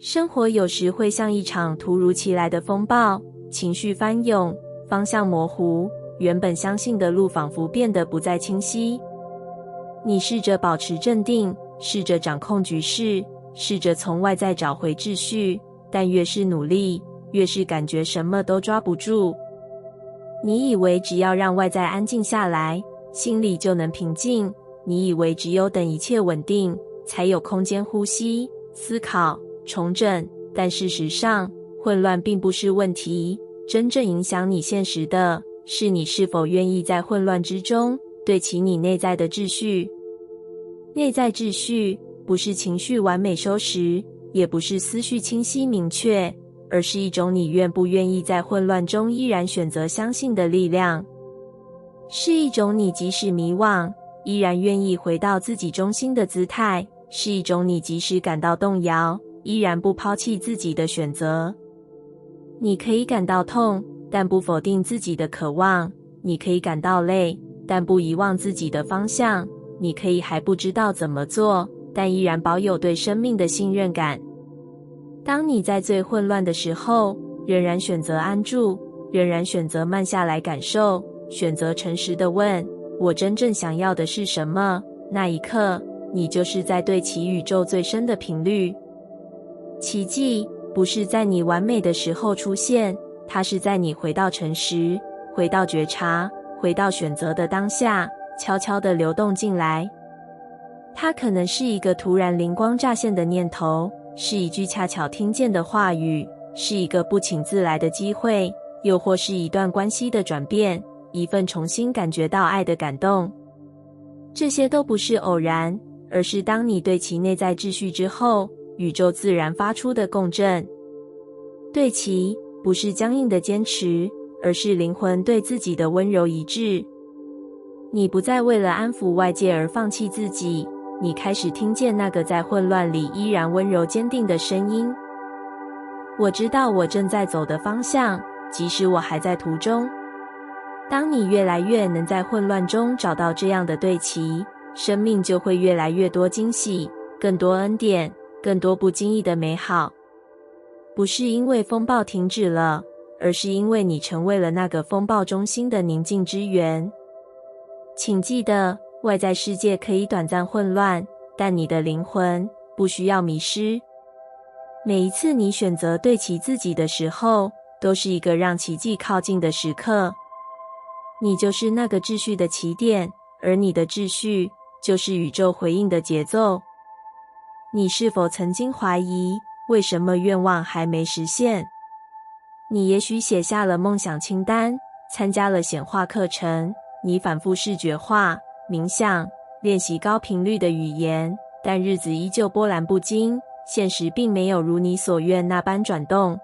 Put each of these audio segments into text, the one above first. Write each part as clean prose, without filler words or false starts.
生活有时会像一场突如其来的风暴，情绪翻涌，方向模糊，原本相信的路仿佛变得不再清晰。你试着保持镇定，试着掌控局势，试着从外在找回秩序，但越是努力，越是感觉什么都抓不住。你以为只要让外在安静下来，心里就能平静，你以为只有等一切稳定，才有空间呼吸、思考、重整，但事实上，混乱并不是问题，真正影响你现实的，是你是否愿意在混乱之中对齐你内在的秩序。内在秩序不是情绪完美收拾，也不是思绪清晰明确，而是一种你愿不愿意在混乱中依然选择相信的力量。是一种你即使迷惘，依然愿意回到自己中心的姿态，是一种你即使感到动摇，依然不抛弃自己的选择。你可以感到痛，但不否定自己的渴望；你可以感到累，但不遗忘自己的方向；你可以还不知道怎么做，但依然保有对生命的信任感。当你在最混乱的时候，仍然选择安住，仍然选择慢下来感受，选择诚实地问，我真正想要的是什么？那一刻，你就是在对齐宇宙最深的频率。奇迹不是在你完美的时候出现，它是在你回到诚实，回到觉察，回到选择的当下，悄悄地流动进来。它可能是一个突然灵光乍现的念头，是一句恰巧听见的话语，是一个不请自来的机会，又或是一段关系的转变，一份重新感觉到爱的感动。这些都不是偶然，而是当你对其内在秩序之后，宇宙自然发出的共振。对其不是僵硬的坚持，而是灵魂对自己的温柔一致。你不再为了安抚外界而放弃自己，你开始听见那个在混乱里依然温柔坚定的声音。我知道我正在走的方向，即使我还在途中。当你越来越能在混乱中找到这样的对齐，生命就会越来越多惊喜，更多恩典，更多不经意的美好。不是因为风暴停止了，而是因为你成为了那个风暴中心的宁静之源。请记得，外在世界可以短暂混乱，但你的灵魂不需要迷失。每一次你选择对齐自己的时候，都是一个让奇迹靠近的时刻。你就是那个秩序的起点，而你的秩序就是宇宙回应的节奏。你是否曾经怀疑，为什么愿望还没实现？你也许写下了梦想清单，参加了显化课程，你反复视觉化、冥想，练习高频率的语言，但日子依旧波澜不惊，现实并没有如你所愿那般转动。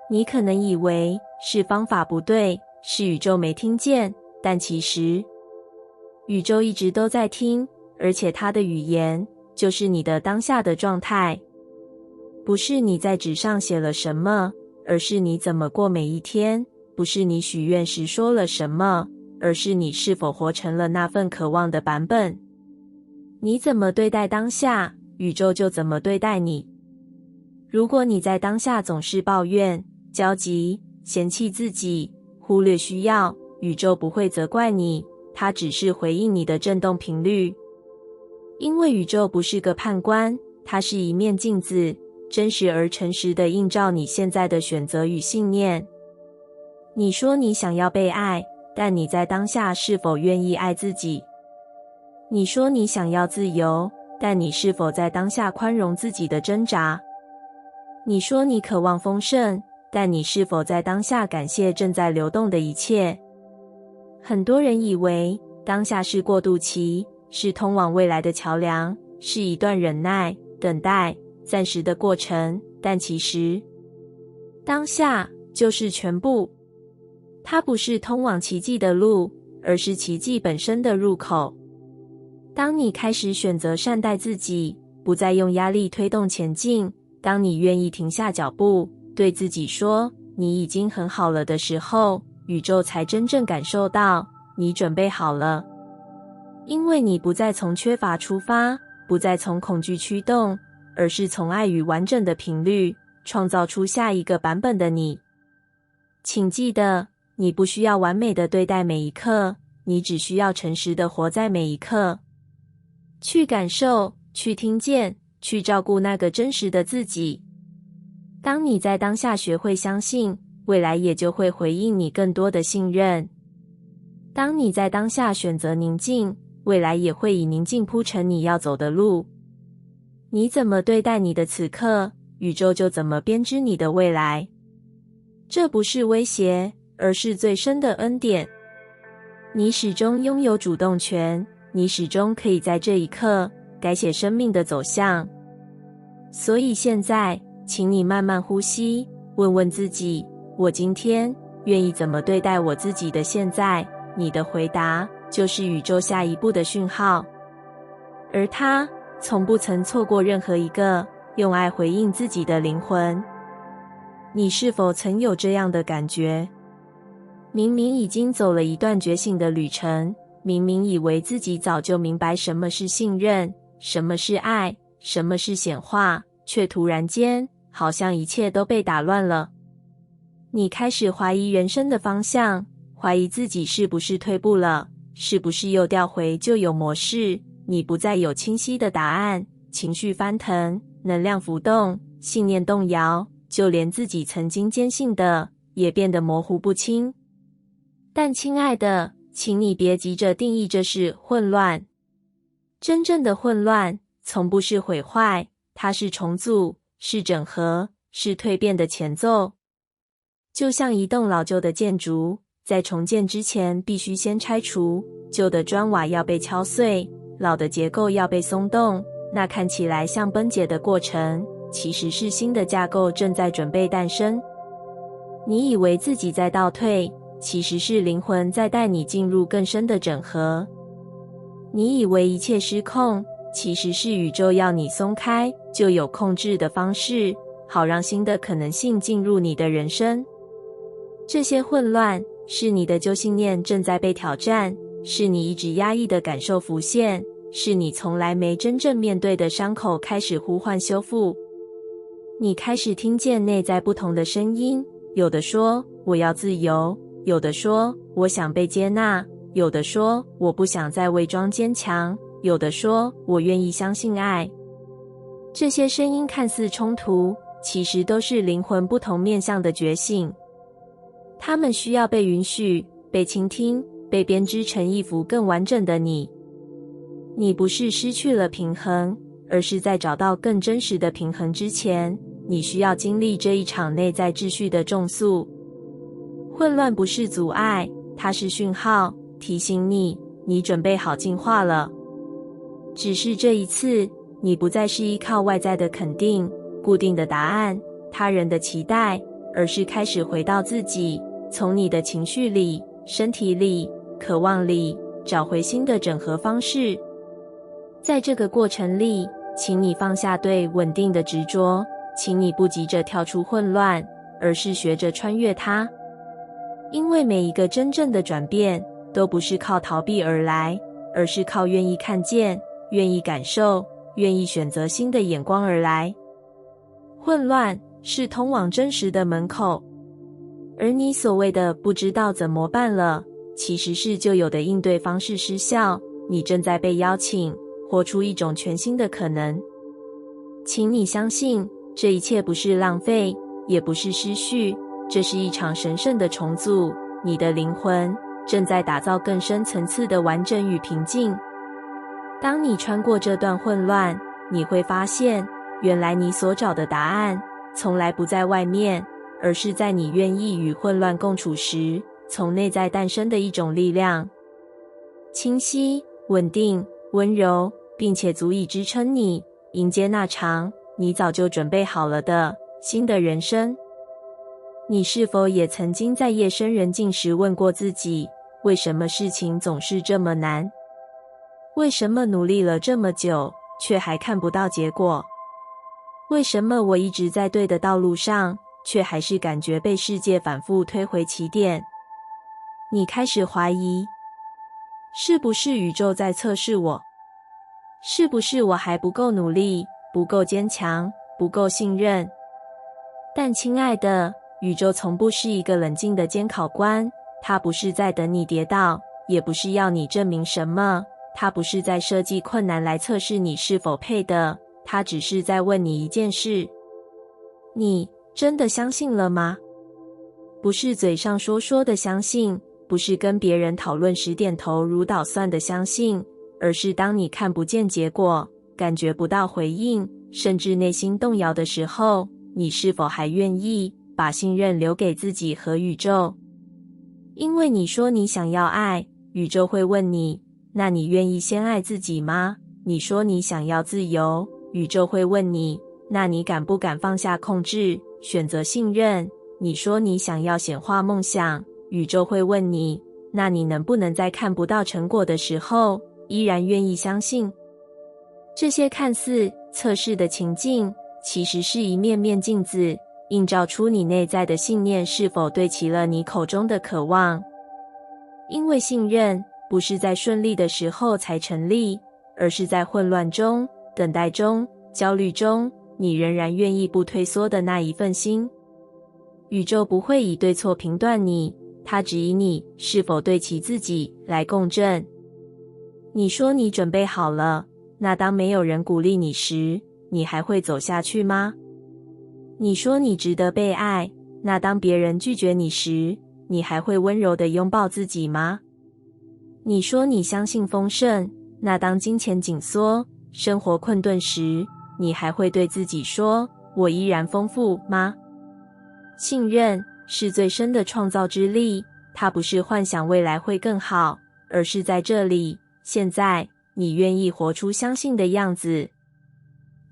你可能以为是方法不对，是宇宙没听见，但其实宇宙一直都在听，而且它的语言就是你的当下的状态。不是你在纸上写了什么，而是你怎么过每一天；不是你许愿时说了什么，而是你是否活成了那份渴望的版本。你怎么对待当下，宇宙就怎么对待你。如果你在当下总是抱怨、焦急、嫌弃自己，忽略需要，宇宙不会责怪你，它只是回应你的振动频率。因为宇宙不是个判官，它是一面镜子，真实而诚实地映照你现在的选择与信念。你说你想要被爱，但你在当下是否愿意爱自己？你说你想要自由，但你是否在当下宽容自己的挣扎？你说你渴望丰盛，但你是否在当下感谢正在流动的一切？很多人以为当下是过渡期，是通往未来的桥梁，是一段忍耐、等待、暂时的过程，但其实当下就是全部。它不是通往奇迹的路，而是奇迹本身的入口。当你开始选择善待自己，不再用压力推动前进，当你愿意停下脚步，对自己说你已经很好了的时候，宇宙才真正感受到你准备好了。因为你不再从缺乏出发，不再从恐惧驱动，而是从爱与完整的频率创造出下一个版本的你。请记得，你不需要完美的对待每一刻，你只需要诚实的活在每一刻，去感受，去听见，去照顾那个真实的自己。当你在当下学会相信，未来也就会回应你更多的信任。当你在当下选择宁静，未来也会以宁静铺成你要走的路。你怎么对待你的此刻，宇宙就怎么编织你的未来。这不是威胁，而是最深的恩典。你始终拥有主动权，你始终可以在这一刻改写生命的走向。所以现在，请你慢慢呼吸，问问自己，我今天愿意怎么对待我自己的现在？你的回答就是宇宙下一步的讯号，而它从不曾错过任何一个用爱回应自己的灵魂。你是否曾有这样的感觉？明明已经走了一段觉醒的旅程，明明以为自己早就明白什么是信任，什么是爱，什么是显化，却突然间好像一切都被打乱了。你开始怀疑人生的方向，怀疑自己是不是退步了，是不是又掉回旧有模式。你不再有清晰的答案，情绪翻腾，能量浮动，信念动摇，就连自己曾经坚信的也变得模糊不清。但亲爱的，请你别急着定义这是混乱。真正的混乱从不是毁坏，它是重组，是整合，是蜕变的前奏。就像一栋老旧的建筑，在重建之前必须先拆除，旧的砖瓦要被敲碎，老的结构要被松动，那看起来像崩解的过程，其实是新的架构正在准备诞生。你以为自己在倒退，其实是灵魂在带你进入更深的整合。你以为一切失控，其实是宇宙要你松开旧有控制的方式，好让新的可能性进入你的人生。这些混乱是你的旧信念正在被挑战，是你一直压抑的感受浮现，是你从来没真正面对的伤口开始呼唤修复。你开始听见内在不同的声音，有的说我要自由，有的说我想被接纳，有的说我不想再伪装坚强，有的说我愿意相信爱。这些声音看似冲突，其实都是灵魂不同面向的觉醒。它们需要被允许，被倾听，被编织成一幅更完整的你。你不是失去了平衡，而是在找到更真实的平衡之前，你需要经历这一场内在秩序的重塑。混乱不是阻碍，它是讯号，提醒你，你准备好进化了。只是这一次，你不再是依靠外在的肯定、固定的答案、他人的期待，而是开始回到自己，从你的情绪里、身体里、渴望里，找回新的整合方式。在这个过程里，请你放下对稳定的执着，请你不急着跳出混乱，而是学着穿越它。因为每一个真正的转变，都不是靠逃避而来，而是靠愿意看见、愿意感受、愿意选择新的眼光而来。混乱是通往真实的门口，而你所谓的不知道怎么办了，其实是旧有的应对方式失效，你正在被邀请活出一种全新的可能。请你相信，这一切不是浪费，也不是失序，这是一场神圣的重组。你的灵魂正在打造更深层次的完整与平静。当你穿过这段混乱，你会发现，原来你所找的答案从来不在外面，而是在你愿意与混乱共处时，从内在诞生的一种力量。清晰、稳定、温柔，并且足以支撑你迎接那场你早就准备好了的新的人生。你是否也曾经在夜深人静时问过自己，为什么事情总是这么难？为什么努力了这么久，却还看不到结果？为什么我一直在对的道路上，却还是感觉被世界反复推回起点？你开始怀疑，是不是宇宙在测试我？是不是我还不够努力，不够坚强，不够信任。但亲爱的，宇宙从不是一个冷静的监考官，它不是在等你跌倒，也不是要你证明什么，它不是在设计困难来测试你是否配的，它只是在问你一件事：你真的相信了吗？不是嘴上说说的相信，不是跟别人讨论时点头如捣蒜的相信，而是当你看不见结果，感觉不到回应，甚至内心动摇的时候，你是否还愿意把信任留给自己和宇宙？因为你说你想要爱，宇宙会问你，那你愿意先爱自己吗？你说你想要自由，宇宙会问你，那你敢不敢放下控制，选择信任？你说你想要显化梦想，宇宙会问你，那你能不能在看不到成果的时候，依然愿意相信？这些看似测试的情境，其实是一面面镜子，映照出你内在的信念是否对齐了你口中的渴望。因为信任不是在顺利的时候才成立，而是在混乱中、等待中、焦虑中，你仍然愿意不退缩的那一份心。宇宙不会以对错评断你，它只以你是否对齐自己来共振。你说你准备好了，那当没有人鼓励你时，你还会走下去吗？你说你值得被爱，那当别人拒绝你时，你还会温柔地拥抱自己吗？你说你相信丰盛，那当金钱紧缩，生活困顿时，你还会对自己说，我依然丰富吗？信任是最深的创造之力，它不是幻想未来会更好，而是在这里，现在，你愿意活出相信的样子。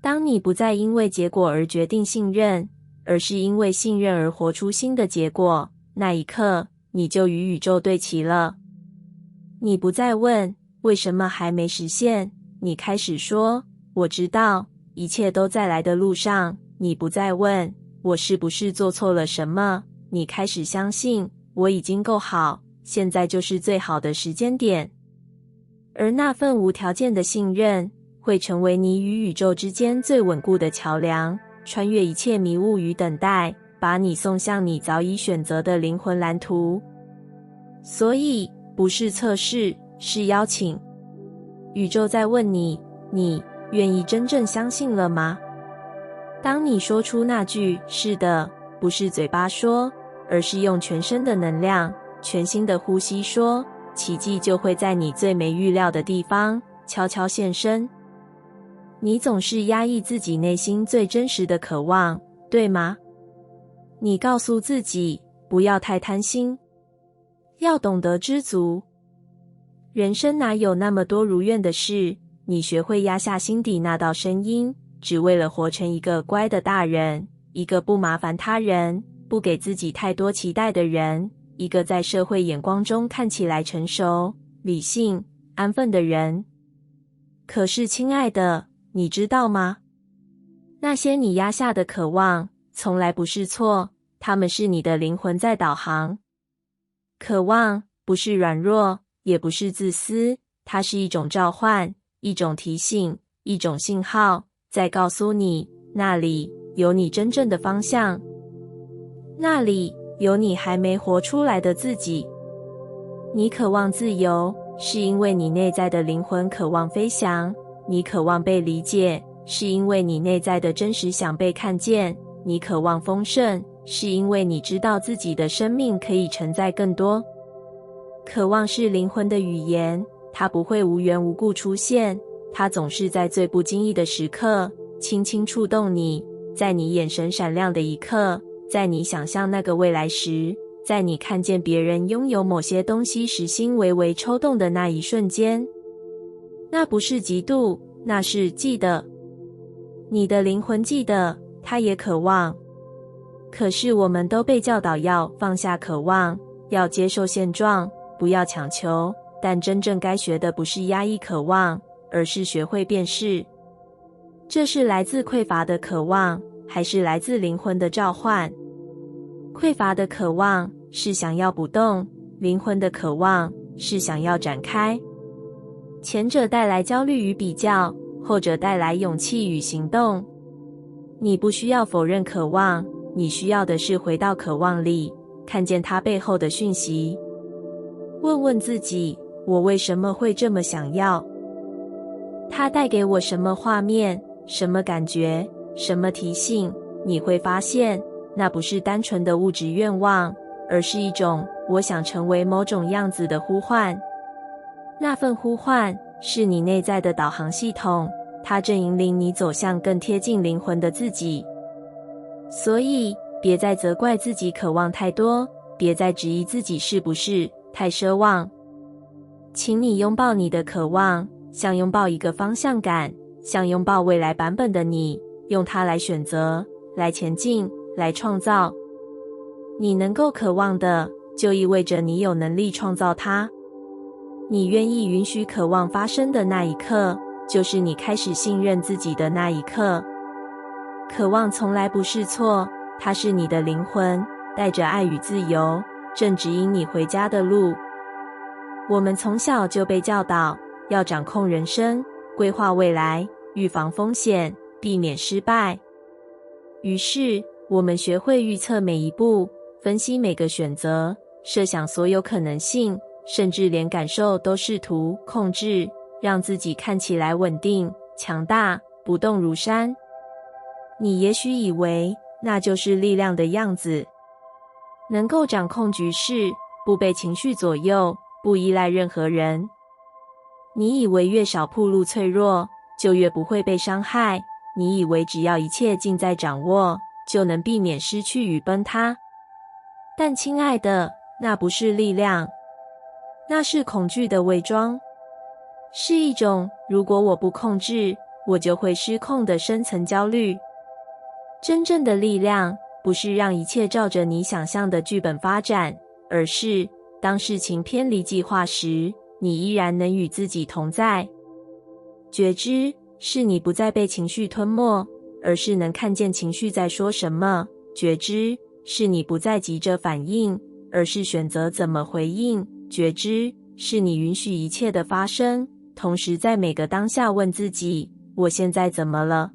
当你不再因为结果而决定信任，而是因为信任而活出新的结果，那一刻，你就与宇宙对齐了。你不再问，为什么还没实现？你开始说，我知道，一切都在来的路上。你不再问，我是不是做错了什么？你开始相信，我已经够好，现在就是最好的时间点。而那份无条件的信任，会成为你与宇宙之间最稳固的桥梁，穿越一切迷雾与等待，把你送向你早已选择的灵魂蓝图。所以，不是测试，是邀请。宇宙在问你，你愿意真正相信了吗？当你说出那句“是的”，不是嘴巴说，而是用全身的能量、全心的呼吸说，奇迹就会在你最没预料的地方悄悄现身。你总是压抑自己内心最真实的渴望，对吗？你告诉自己，不要太贪心，要懂得知足。人生哪有那么多如愿的事？你学会压下心底那道声音，只为了活成一个乖的大人，一个不麻烦他人，不给自己太多期待的人，一个在社会眼光中看起来成熟、理性、安分的人。可是，亲爱的，你知道吗？那些你压下的渴望，从来不是错，它们是你的灵魂在导航。渴望不是软弱，也不是自私，它是一种召唤，一种提醒，一种信号，在告诉你，那里有你真正的方向，那里有你还没活出来的自己。你渴望自由，是因为你内在的灵魂渴望飞翔；你渴望被理解，是因为你内在的真实想被看见；你渴望丰盛，是因为你知道自己的生命可以承载更多。渴望是灵魂的语言，它不会无缘无故出现，它总是在最不经意的时刻，轻轻触动你，在你眼神闪亮的一刻，在你想象那个未来时，在你看见别人拥有某些东西时心微微抽动的那一瞬间。那不是嫉妒，那是记得。你的灵魂记得，它也渴望。可是我们都被教导要放下渴望，要接受现状，不要强求，但真正该学的不是压抑渴望，而是学会辨识。这是来自匮乏的渴望，还是来自灵魂的召唤？匮乏的渴望是想要不动，灵魂的渴望是想要展开。前者带来焦虑与比较，后者带来勇气与行动。你不需要否认渴望，你需要的是回到渴望里，看见它背后的讯息。问问自己，我为什么会这么想要？它带给我什么画面、什么感觉、什么提醒？你会发现，那不是单纯的物质愿望，而是一种我想成为某种样子的呼唤。那份呼唤是你内在的导航系统，它正引领你走向更贴近灵魂的自己。所以，别再责怪自己渴望太多，别再质疑自己是不是太奢望。请你拥抱你的渴望，像拥抱一个方向感，像拥抱未来版本的你，用它来选择，来前进，来创造。你能够渴望的，就意味着你有能力创造它。你愿意允许渴望发生的那一刻，就是你开始信任自己的那一刻。渴望从来不是错，它是你的灵魂，带着爱与自由，正指引你回家的路。我们从小就被教导要掌控人生，规划未来，预防风险，避免失败。于是，我们学会预测每一步，分析每个选择，设想所有可能性，甚至连感受都试图控制，让自己看起来稳定、强大、不动如山。你也许以为那就是力量的样子，能够掌控局势，不被情绪左右，不依赖任何人。你以为越少暴露脆弱，就越不会被伤害。你以为只要一切尽在掌握，就能避免失去与崩塌。但亲爱的，那不是力量，那是恐惧的伪装，是一种如果我不控制，我就会失控的深层焦虑。真正的力量不是让一切照着你想象的剧本发展，而是当事情偏离计划时，你依然能与自己同在。觉知是你不再被情绪吞没，而是能看见情绪在说什么。觉知是你不再急着反应，而是选择怎么回应。觉知是你允许一切的发生，同时在每个当下问自己，我现在怎么了？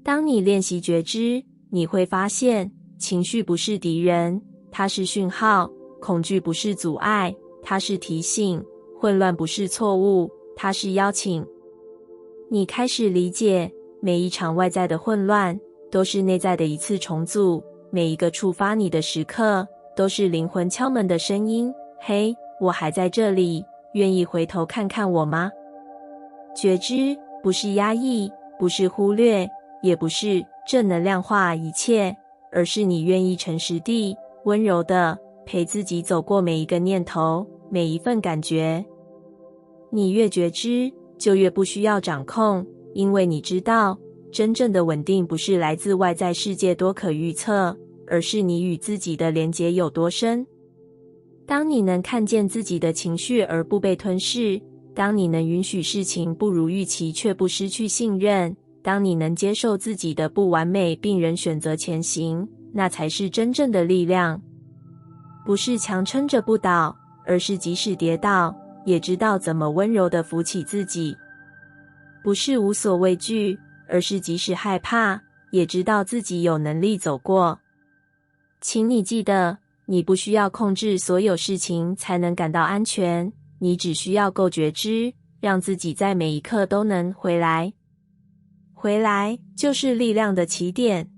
当你练习觉知，你会发现，情绪不是敌人，它是讯号；恐惧不是阻碍，它是提醒；混乱不是错误，它是邀请。你开始理解，每一场外在的混乱，都是内在的一次重组；每一个触发你的时刻，都是灵魂敲门的声音。嘿，我还在这里，愿意回头看看我吗？觉知不是压抑，不是忽略，也不是正能量化一切，而是你愿意诚实地、温柔地陪自己走过每一个念头，每一份感觉。你越觉知，就越不需要掌控，因为你知道，真正的稳定不是来自外在世界多可预测，而是你与自己的连结有多深。当你能看见自己的情绪而不被吞噬，当你能允许事情不如预期却不失去信任，当你能接受自己的不完美并仍选择前行，那才是真正的力量。不是强撑着不倒，而是即使跌倒，也知道怎么温柔地扶起自己。不是无所畏惧，而是即使害怕，也知道自己有能力走过。请你记得，你不需要控制所有事情才能感到安全，你只需要够觉知，让自己在每一刻都能回来。回来就是力量的起点，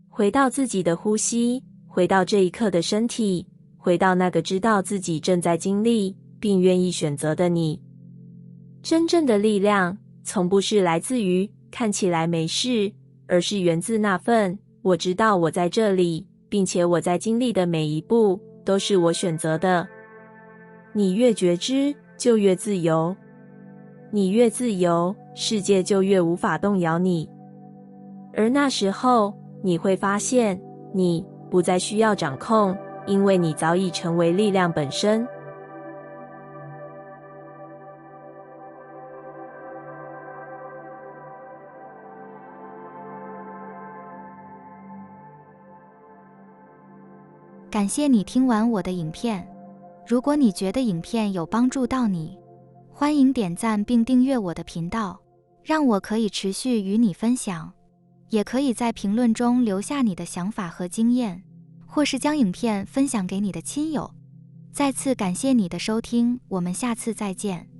回到自己的呼吸，回到这一刻的身体，回到那个知道自己正在经历并愿意选择的你。真正的力量从不是来自于看起来没事，而是源自那份我知道我在这里，并且我在经历的每一步都是我选择的。你越觉知，就越自由。你越自由，世界就越无法动摇你。而那时候，你会发现，你不再需要掌控，因为你早已成为力量本身。感谢你听完我的影片。如果你觉得影片有帮助到你，欢迎点赞并订阅我的频道，让我可以持续与你分享。也可以在评论中留下你的想法和经验，或是将影片分享给你的亲友。再次感谢你的收听，我们下次再见。